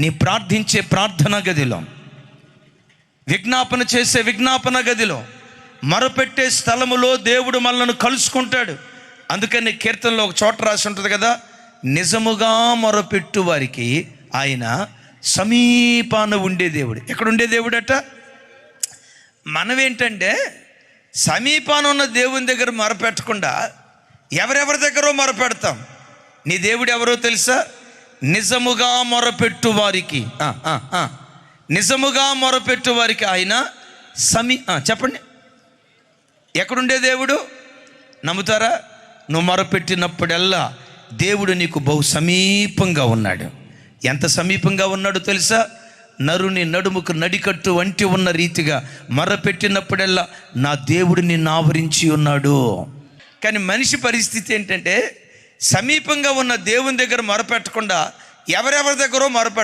నీ ప్రార్థించే ప్రార్థనా గదిలో, విజ్ఞాపన చేసే విజ్ఞాపన గదిలో, మొరపెట్టే స్థలములో దేవుడు మనల్ని కలుసుకుంటాడు. అందుకని కీర్తనలో ఒక చోట రాసి ఉంటుంది కదా, నిజముగా మొరపెట్టు వారికి ఆయన సమీపాన ఉండే దేవుడు. ఎక్కడుండే దేవుడట? మనమేంటంటే సమీపాన ఉన్న దేవుని దగ్గర మొరపెట్టకుండా ఎవరెవరి దగ్గర మొరపెడతాం. నీ దేవుడు ఎవరో తెలుసా? నిజముగా మొరపెట్టు వారికి, నిజముగా మొరపెట్టు వారికి ఆయన చెప్పండి, ఎక్కడుండే దేవుడు? నమ్ముతారా? నువ్వు మొరపెట్టినప్పుడల్లా దేవుడు నీకు బహు సమీపంగా ఉన్నాడు. ఎంత సమీపంగా ఉన్నాడో తెలుసా? నరుని నడుముకు నడికట్టు వంటి ఉన్న రీతిగా మొరపెట్టినప్పుడల్లా నా దేవుడు నిన్ను ఆవరించి ఉన్నాడు. కానీ మనిషి పరిస్థితి ఏంటంటే సమీపంగా ఉన్న దేవుని దగ్గర మొరపెట్టకుండా ఎవరెవరి దగ్గర మొరపెడతారు.